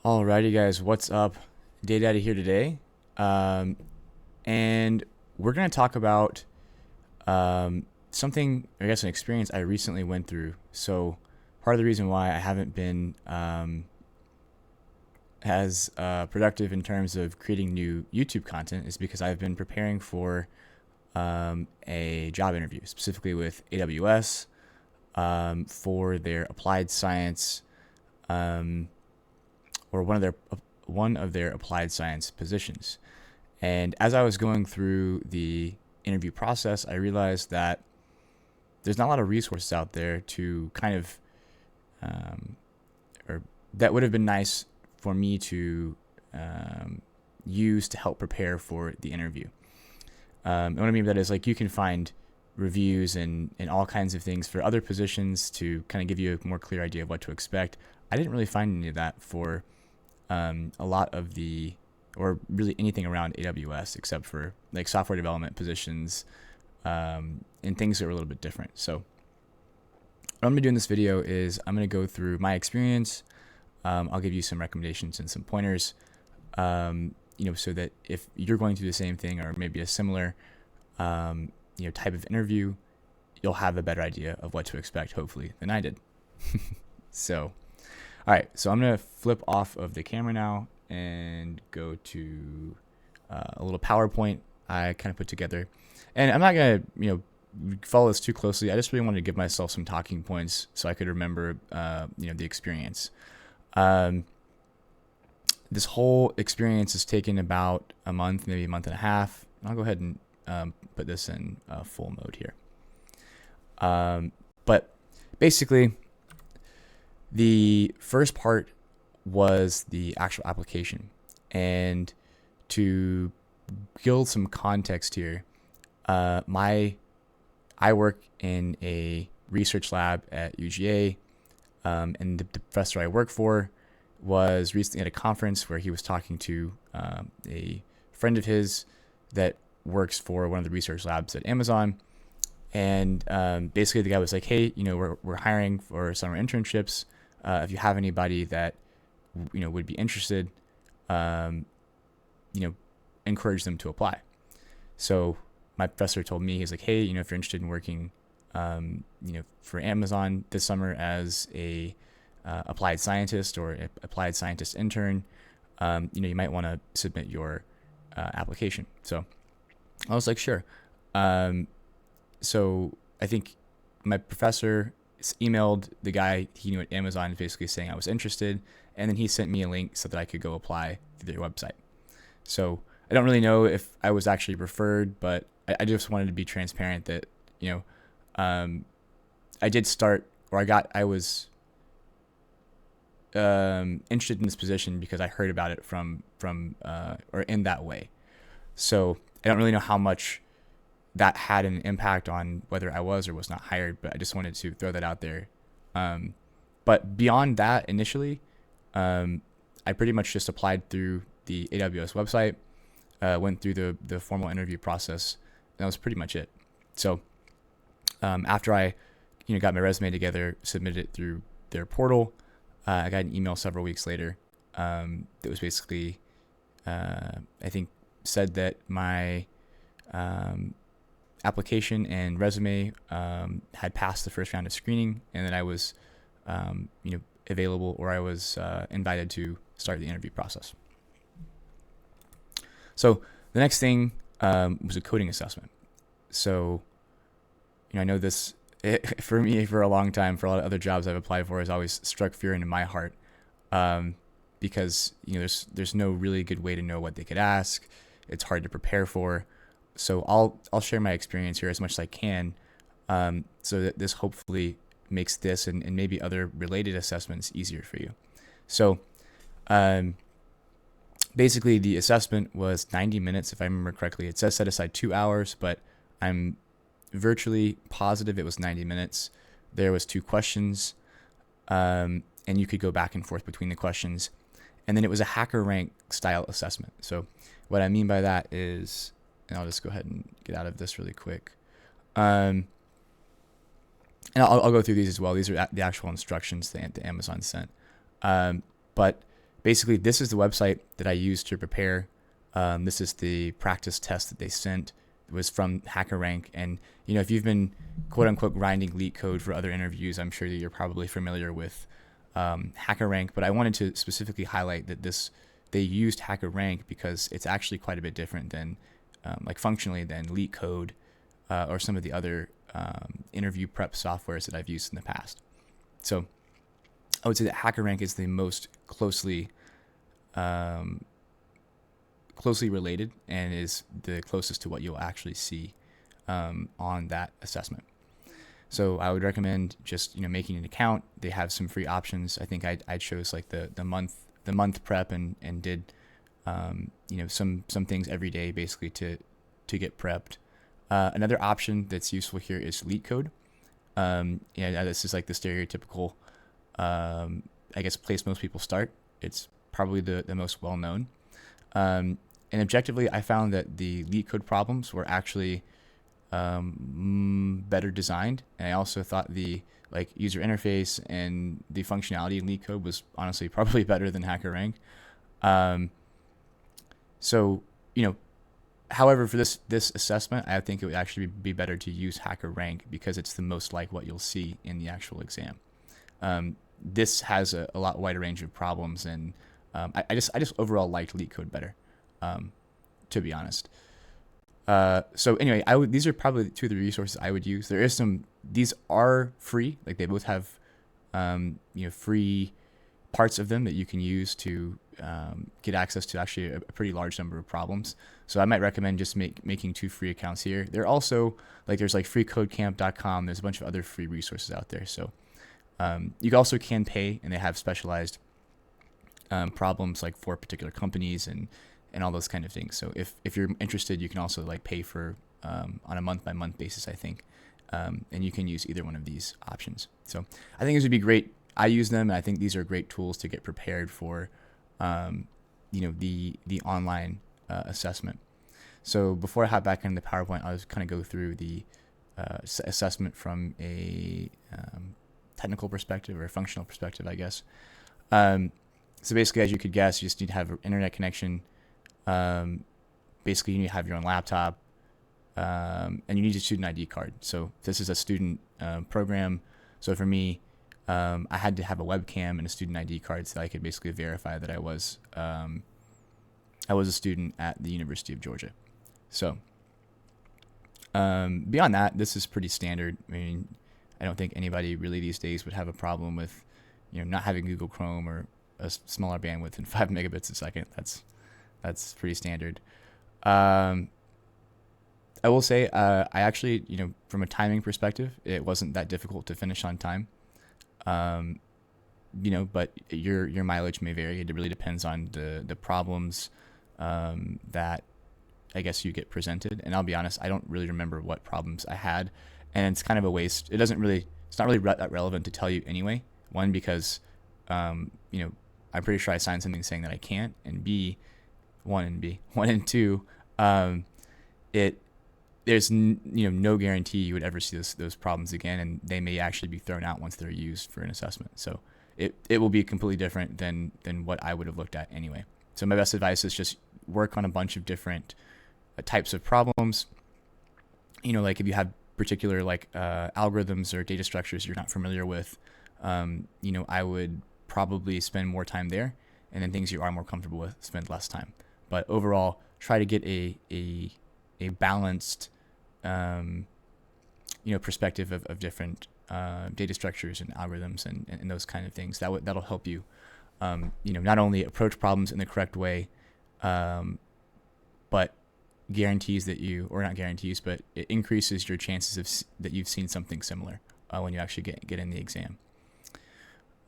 Alrighty, guys, what's up? Day Daddy here today, um, and we're gonna talk about something, I guess, an experience I recently went through. So, part of the reason why I haven't been as productive in terms of creating new YouTube content is because I've been preparing for a job interview, specifically with AWS for their applied science um, or one of their applied science positions. And as I was going through the interview process, I realized that there's not a lot of resources out there to kind of, um, or that would have been nice for me to use to help prepare for the interview. And what I mean by that is, like, you can find reviews and all kinds of things for other positions to kind of give you a more clear idea of what to expect. I didn't really find any of that for a lot of the, or really anything around AWS, except for like software development positions and things that are a little bit different. So what I'm going to do in this video is I'm going to go through my experience. I'll give you some recommendations and some pointers, so that if you're going through the same thing or maybe a similar, type of interview, you'll have a better idea of what to expect, hopefully, than I did. So, all right, so I'm going to flip off of the camera now and go to a little PowerPoint I kind of put together. And I'm not going to, follow this too closely. I just really wanted to give myself some talking points so I could remember, the experience. This whole experience has taken about a month, maybe a month and a half. I'll go ahead and put this in full mode here. But basically, the first part was the actual application. And to build some context here, I work in a research lab at UGA, and the professor I work for was recently at a conference where he was talking to a friend of his that works for one of the research labs at Amazon. And basically the guy was like, hey, we're hiring for summer internships. If you have anybody that, would be interested, encourage them to apply. So my professor told me, he's like, hey, if you're interested in working, for Amazon this summer as a applied scientist or applied scientist intern, you might want to submit your application. So I was like, sure. So I think my professor emailed the guy he knew at Amazon basically saying I was interested, and then he sent me a link so that I could go apply through their website. So I don't really know if I was actually referred, but I just wanted to be transparent that, I did start, or I was interested in this position because I heard about it from or in that way. So I don't really know how much that had an impact on whether I was or was not hired, but I just wanted to throw that out there. But beyond that, initially, I pretty much just applied through the AWS website, went through the formal interview process, and that was pretty much it. So after I got my resume together, submitted it through their portal, I got an email several weeks later that was basically, I think, said that my application and resume had passed the first round of screening, and that I was, available, or I was invited to start the interview process. So the next thing was a coding assessment. So, I know this, for me, for a long time, for a lot of other jobs I've applied for, has always struck fear into my heart, because there's no really good way to know what they could ask. It's hard to prepare for. So I'll share my experience here as much as I can, so that this hopefully makes this and maybe other related assessments easier for you. So basically the assessment was 90 minutes, if I remember correctly. It says set aside 2 hours, but I'm virtually positive it was 90 minutes. There was 2 questions, and you could go back and forth between the questions. And then it was a HackerRank style assessment. So what I mean by that is, and I'll just go ahead and get out of this really quick. And I'll go through these as well. These are the actual instructions that Amazon sent. But basically, this is the website that I used to prepare. This is the practice test that they sent. It was from HackerRank. And, if you've been quote unquote grinding leak code for other interviews, I'm sure that you're probably familiar with HackerRank. But I wanted to specifically highlight that they used HackerRank because it's actually quite a bit different than, functionally, than leak code or some of the other interview prep softwares that I've used in the past. So I would say that HackerRank is the most closely related and is the closest to what you'll actually see on that assessment. So I would recommend just making an account. They have some free options. I think I chose like the month prep and did some things every day basically to get prepped. Another option that's useful here is LeetCode. This is like the stereotypical place most people start. It's probably the most well known. And objectively, I found that the LeetCode problems were actually better designed, and I also thought the user interface and the functionality in LeetCode was honestly probably better than HackerRank. However, for this assessment, I think it would actually be better to use HackerRank because it's the most like what you'll see in the actual exam. This has a lot wider range of problems, and I just overall liked LeetCode better, to be honest. So anyway, these are probably two of the resources I would use. These are free, like they both have free parts of them that you can use to get access to actually a pretty large number of problems. So I might recommend just making 2 free accounts here. They're also there's freecodecamp.com. There's a bunch of other free resources out there. So you also can pay, and they have specialized problems for particular companies and all those kind of things. So if you're interested, you can also pay for on a month by month basis, I think, and you can use either one of these options. So I think this would be great. I use them, and I think these are great tools to get prepared for, the online assessment. So before I hop back into the PowerPoint, I'll just kind of go through the assessment from a technical perspective or a functional perspective, I guess. So basically, as you could guess, you just need to have an internet connection. Basically, you need to have your own laptop, and you need a student ID card. So this is a student program. So for me, I had to have a webcam and a student ID card so I could basically verify that I was a student at the University of Georgia. So beyond that, this is pretty standard. I mean, I don't think anybody really these days would have a problem with, not having Google Chrome or a smaller bandwidth than 5 megabits a second. That's pretty standard. I will say, I actually, from a timing perspective, it wasn't that difficult to finish on time. But your mileage may vary. It really depends on the problems that I guess you get presented. And I'll be honest, I don't really remember what problems I had, and it's kind of a waste. It's not really that relevant to tell you anyway. One, because I'm pretty sure I signed something saying that I can't, and one and two, there's no guarantee you would ever see those problems again, and they may actually be thrown out once they're used for an assessment. So it will be completely different than what I would have looked at anyway. So my best advice is just work on a bunch of different types of problems. If you have particular algorithms or data structures you're not familiar with, I would probably spend more time there, and then things you are more comfortable with, spend less time. But overall, try to get a balanced perspective of different data structures and algorithms and those kind of things. That'll help you not only approach problems in the correct way, but guarantees that but it increases your chances that you've seen something similar when you actually get in the exam.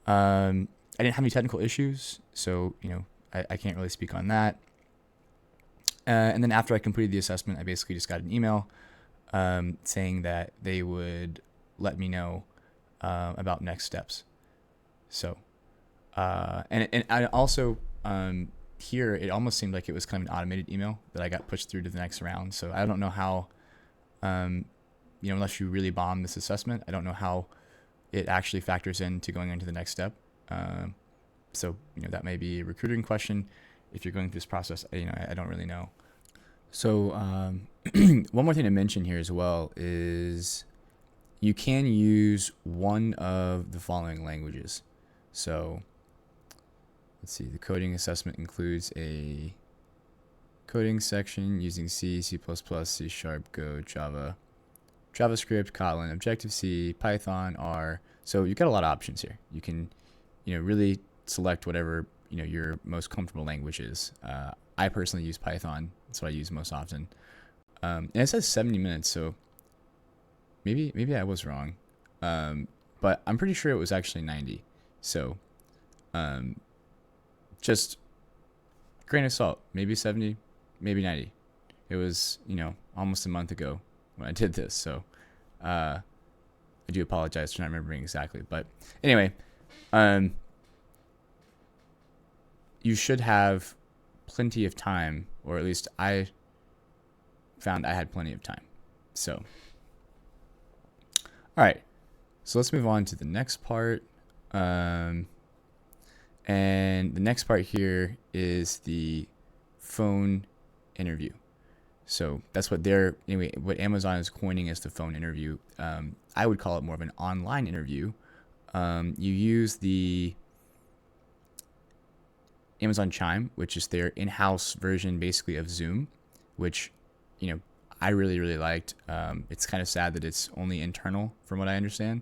I didn't have any technical issues, so I can't really speak on that. And then after I completed the assessment, I basically just got an email saying that they would let me know about next steps. So, and I also here it almost seemed like it was kind of an automated email that I got pushed through to the next round. So I don't know how, unless you really bomb this assessment, I don't know how it actually factors into going into the next step. So, that may be a recruiting question. If you're going through this process, I don't really know. So, one more thing to mention here as well is you can use one of the following languages. So, let's see, the coding assessment includes a coding section using C, C++, C#, Go, Java, JavaScript, Kotlin, Objective-C, Python, R. So you've got a lot of options here. You can, really select whatever, your most comfortable language is. I personally use Python. That's what I use most often. And it says 70 minutes, so maybe I was wrong. But I'm pretty sure it was actually 90. So just grain of salt, maybe 70, maybe 90. It was, almost a month ago when I did this. So I do apologize for not remembering exactly. But anyway, you should have plenty of time, or at least I found I had plenty of time. So, all right. So let's move on to the next part. And the next part here is the phone interview. So that's what what Amazon is coining as the phone interview. I would call it more of an online interview. You use the Amazon Chime, which is their in-house version basically of Zoom, which, I really, really liked. It's kind of sad that it's only internal from what I understand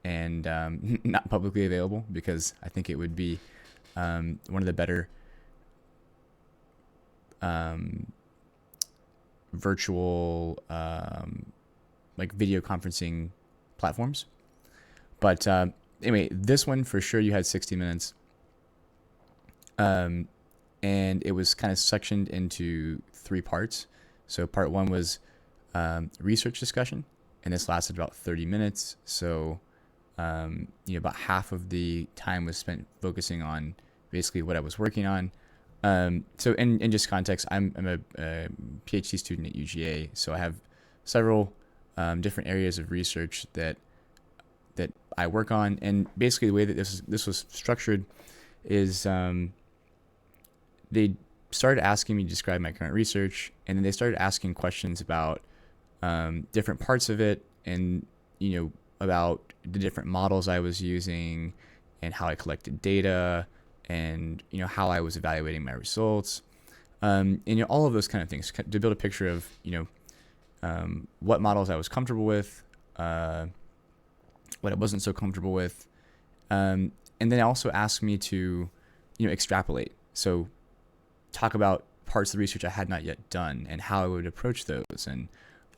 and not publicly available, because I think it would be one of the better virtual like video conferencing platforms. But anyway, this one for sure you had 60 minutes. And it was kind of sectioned into 3 parts. So part 1 was research discussion, and this lasted about 30 minutes. So about half of the time was spent focusing on basically what I was working on. So in just context, I'm a PhD student at UGA, so I have several different areas of research that I work on, and basically the way that this was structured is they started asking me to describe my current research, and then they started asking questions about different parts of it, and about the different models I was using and how I collected data, and how I was evaluating my results, and all of those kind of things to build a picture of what models I was comfortable with, what I wasn't so comfortable with, and then also asked me to extrapolate. So talk about parts of the research I had not yet done and how I would approach those, and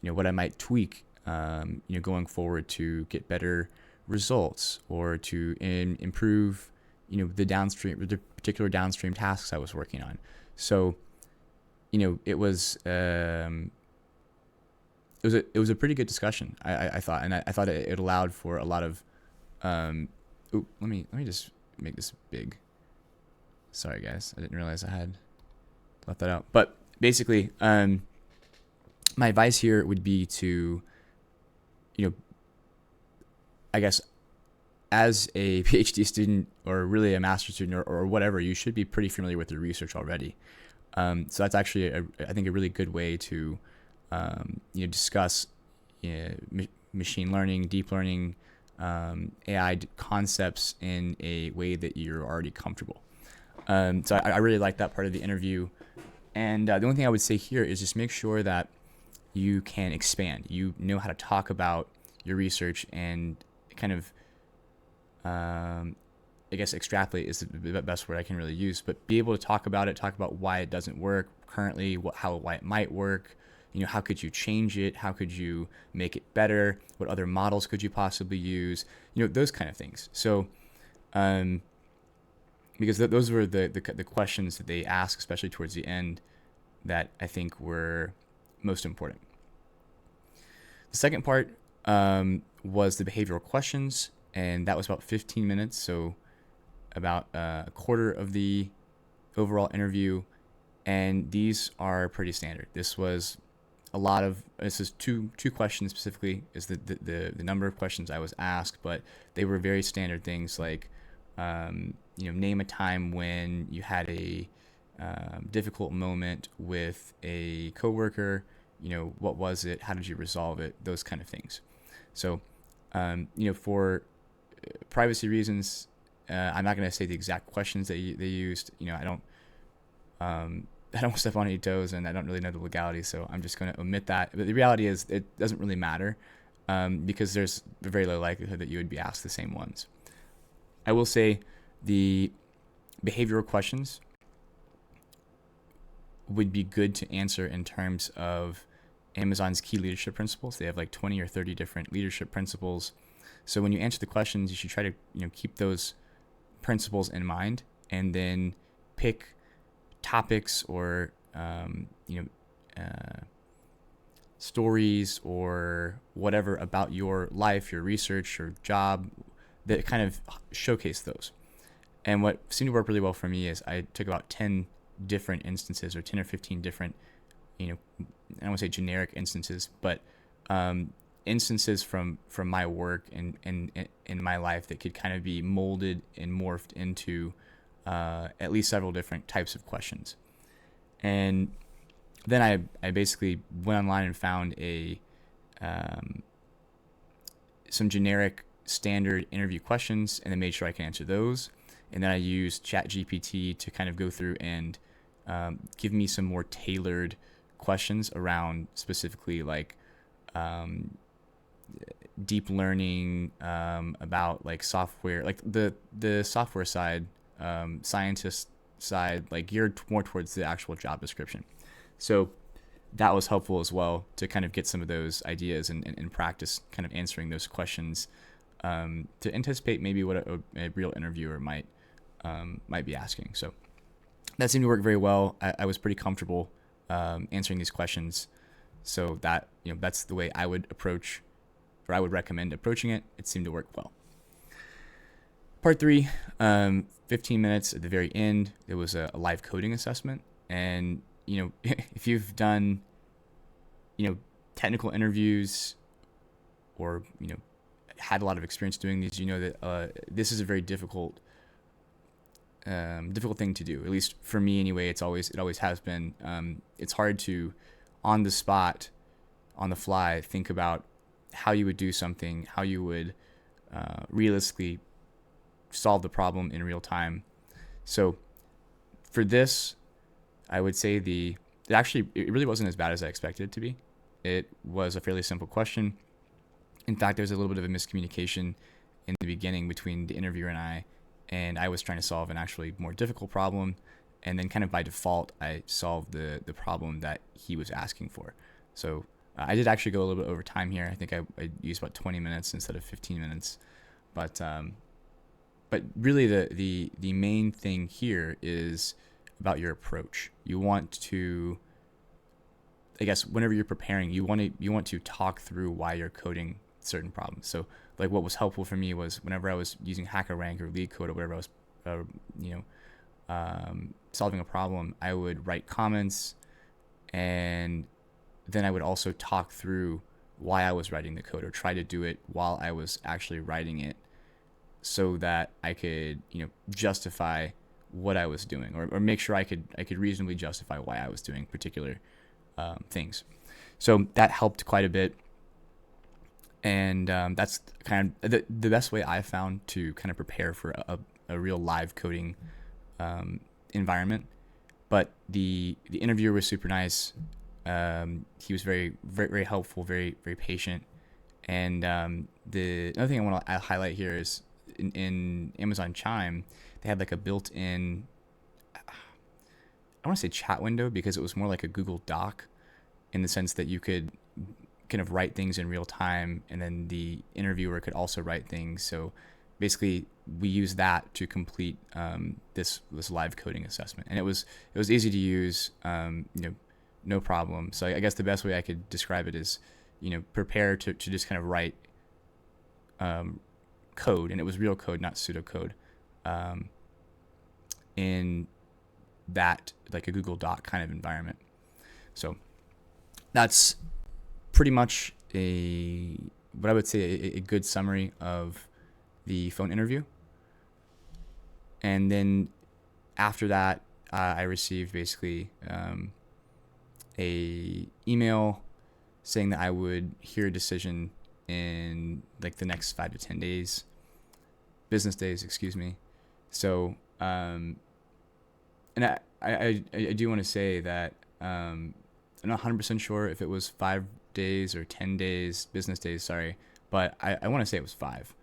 what I might tweak going forward to get better results, or to improve the particular downstream tasks I was working on. So it was a pretty good discussion, I thought, and I thought it allowed for a lot of let me just make this big. Sorry guys, I didn't realize I had left that out. But basically, my advice here would be to, I guess, as a PhD student, or really a master's student, or whatever, you should be pretty familiar with your research already. So that's actually, I think, a really good way to, discuss machine learning, deep learning, AI concepts in a way that you're already comfortable. So I really like that part of the interview. And the only thing I would say here is just make sure that you can expand. You know how to talk about your research and kind of, I guess extrapolate is the best word I can really use, but be able to talk about why it doesn't work currently, why it might work, how could you change it? How could you make it better? What other models could you possibly use? Those kind of things. So, because those were the questions that they asked, especially towards the end, that I think were most important. The second part was the behavioral questions, and that was about 15 minutes, so about a quarter of the overall interview. And these are pretty standard. This is two questions specifically, is the number of questions I was asked, but they were very standard things like, name a time when you had a difficult moment with a coworker. What was it? How did you resolve it? Those kind of things. So, for privacy reasons, I'm not going to say the exact questions that they used. I don't step on any toes, and I don't really know the legality, so I'm just going to omit that. But the reality is, it doesn't really matter, because there's a very low likelihood that you would be asked the same ones. I will say the behavioral questions would be good to answer in terms of Amazon's key leadership principles. They have like 20 or 30 different leadership principles. So when you answer the questions, you should try to keep those principles in mind, and then pick topics or stories or whatever about your life, your research, your job that kind of showcase those. And what seemed to work really well for me is I took about 10 different instances, or 10 or 15 different, I don't want to say generic instances, but instances from my work and in my life that could kind of be molded and morphed into at least several different types of questions. And then I basically went online and found some generic standard interview questions, and then made sure I can answer those. And then I used ChatGPT to kind of go through and give me some more tailored questions around specifically like deep learning, about like software, like the software side, scientist side, like geared more towards the actual job description. So that was helpful as well to kind of get some of those ideas and practice kind of answering those questions, to anticipate maybe what a real interviewer might be asking. So that seemed to work very well. I was pretty comfortable answering these questions, so that that's the way I would approach, or I would recommend approaching it. It seemed to work well. Part 3, 15 minutes at the very end. It was a live coding assessment, and if you've done technical interviews, or had a lot of experience doing these, that this is a very difficult thing to do. At least for me, anyway. It always has been. It's hard to, on the spot, on the fly, think about how you would do something, how you would realistically solve the problem in real time. So for this, I would say it really wasn't as bad as I expected it to be. It was a fairly simple question. In fact, there was a little bit of a miscommunication in the beginning between the interviewer and I was trying to solve an actually more difficult problem, and then kind of by default, I solved the problem that he was asking for. So I did actually go a little bit over time here. I think I used about 20 minutes instead of 15 minutes, but really the main thing here is about your approach. You want to, I guess, whenever you're preparing, you want to talk through why you're coding certain problems. So like what was helpful for me was whenever I was using HackerRank or LeetCode or whatever I was solving a problem, I would write comments, and then I would also talk through why I was writing the code, or try to do it while I was actually writing it, so that I could justify what I was doing, or make sure I could reasonably justify why I was doing particular things. So that helped quite a bit, and that's kind of the best way I found to kind of prepare for a real live coding environment. But the interviewer was super nice. He was very, very, very helpful, very, very patient. And the another thing I want to highlight here is in Amazon Chime, they had like a built-in, I want to say chat window, because it was more like a Google Doc, in the sense that you could kind of write things in real time, and then the interviewer could also write things. So basically, we used that to complete this live coding assessment, and it was easy to use, no problem. So I guess the best way I could describe it is, prepare to just kind of write code, and it was real code, not pseudocode, in that like a Google Doc kind of environment. So that's pretty much what I would say a good summary of the phone interview. And then after that, I received basically a email saying that I would hear a decision in like the next 5 to 10 days, business days, excuse me. So, and I do want to say that I'm not 100% sure if it was 5 days or 10 days, business days, sorry, but I want to say it was 5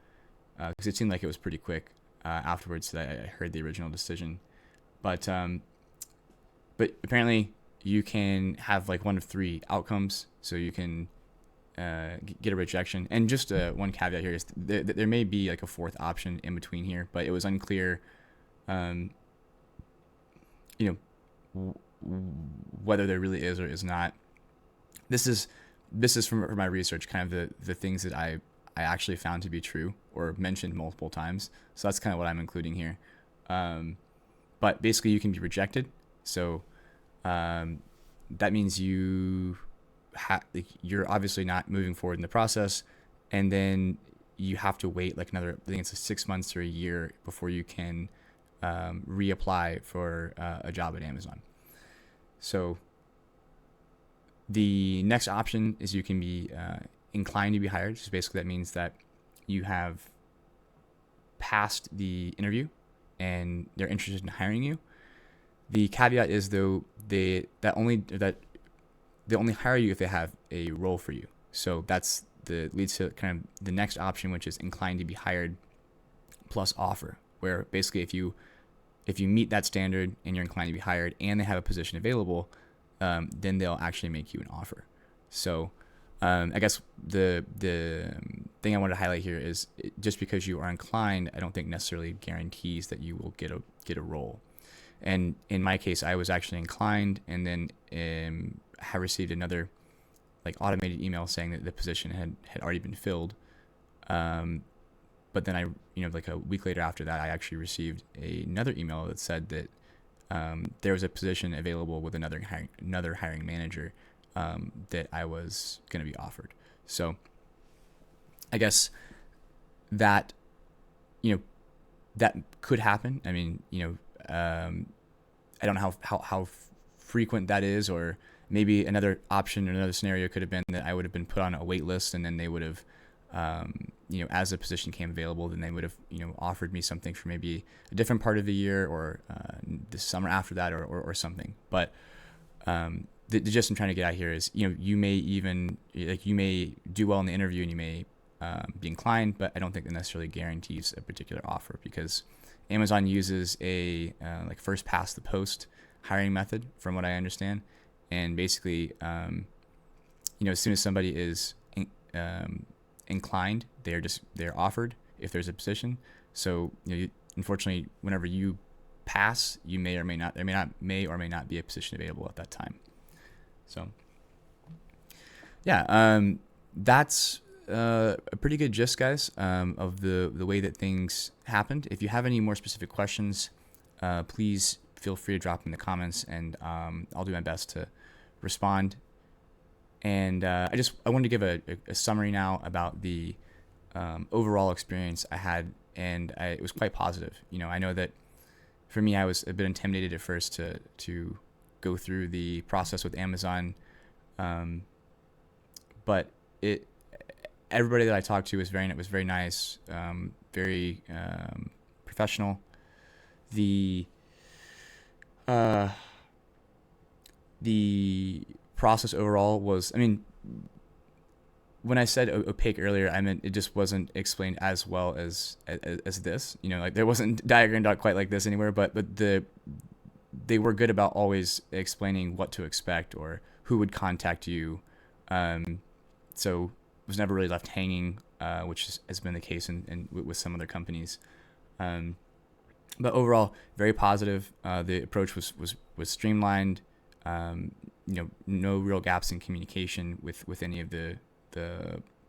because it seemed like it was pretty quick afterwards that I heard the original decision. But apparently you can have like one of 3 outcomes. So you can get a rejection. And just one caveat here is there may be like a 4th option in between here, but it was unclear, whether there really is or is not. This is from my research, kind of the things that I actually found to be true or mentioned multiple times. So that's kind of what I'm including here. But basically you can be rejected. So that means you're obviously not moving forward in the process, and then you have to wait like another, I think it's 6 months or a year before you can reapply for a job at Amazon. So the next option is you can be inclined to be hired. So basically that means that you have passed the interview and they're interested in hiring you. The caveat is though they only hire you if they have a role for you. So that's leads to kind of the next option, which is inclined to be hired plus offer, where basically if you meet that standard and you're inclined to be hired and they have a position available, then they'll actually make you an offer. So I guess the thing I wanted to highlight here is just because you are inclined, I don't think necessarily guarantees that you will get a role. And in my case, I was actually inclined, and then have received another like automated email saying that the position had already been filled. But then I, like a week later after that, I actually received another email that said that there was a position available with another hiring manager that I was going to be offered. So I guess that, that could happen. I mean, I don't know how frequent that is, or maybe another option or another scenario could have been that I would have been put on a wait list, and then they would have, as the position came available, then they would have, offered me something for maybe a different part of the year, or the summer after that, or something. But the gist I'm trying to get at here is, you may even, you may do well in the interview and you may be inclined, but I don't think that necessarily guarantees a particular offer, because Amazon uses a like first past the post hiring method, from what I understand. And basically, as soon as somebody is inclined, they're offered if there's a position. So unfortunately, whenever you pass, you may or may not be a position available at that time. So yeah, that's a pretty good gist, guys, of the way that things happened. If you have any more specific questions, please feel free to drop them in the comments, and I'll do my best to respond. And I wanted to give a summary now about the overall experience I had, and it was quite positive. I know that for me, I was a bit intimidated at first to go through the process with Amazon, but everybody that I talked to was very nice, very professional. The process overall was, when I said opaque earlier, I meant it just wasn't explained as well as this. Like there wasn't diagrammed out quite like this anywhere, but they were good about always explaining what to expect or who would contact you. So was never really left hanging, which has been the case with some other companies. But overall, very positive. The approach was streamlined. No real gaps in communication with any of the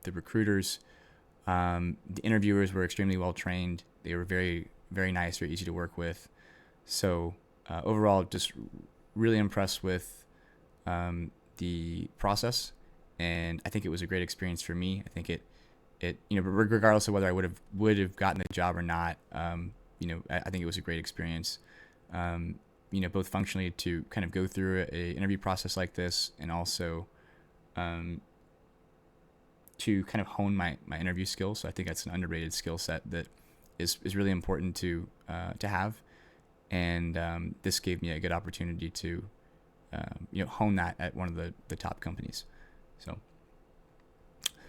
recruiters. The interviewers were extremely well trained. They were very, very nice, very easy to work with. So overall, just really impressed with the process, and I think it was a great experience for me. I think it regardless of whether I would have gotten the job or not, I think it was a great experience. Both functionally to kind of go through a interview process like this, and also to kind of hone my interview skills. So I think that's an underrated skill set that is really important to have. And this gave me a good opportunity to hone that at one of the top companies.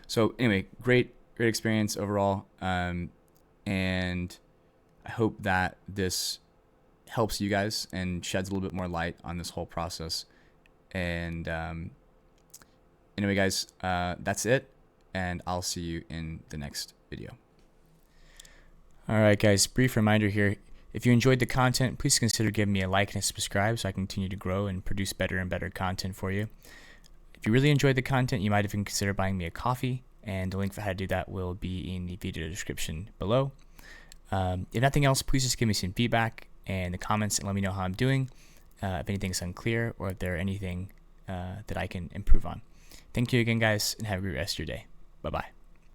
So anyway, great experience overall. And I hope that this helps you guys and sheds a little bit more light on this whole process. And anyway, guys, that's it. And I'll see you in the next video. All right, guys, brief reminder here. If you enjoyed the content, please consider giving me a like and a subscribe so I continue to grow and produce better and better content for you. If you really enjoyed the content, you might even consider buying me a coffee, and the link for how to do that will be in the video description below. If nothing else, please just give me some feedback in the comments and let me know how I'm doing, if anything's unclear or if there's anything that I can improve on. Thank you again, guys, and have a great rest of your day. Bye-bye.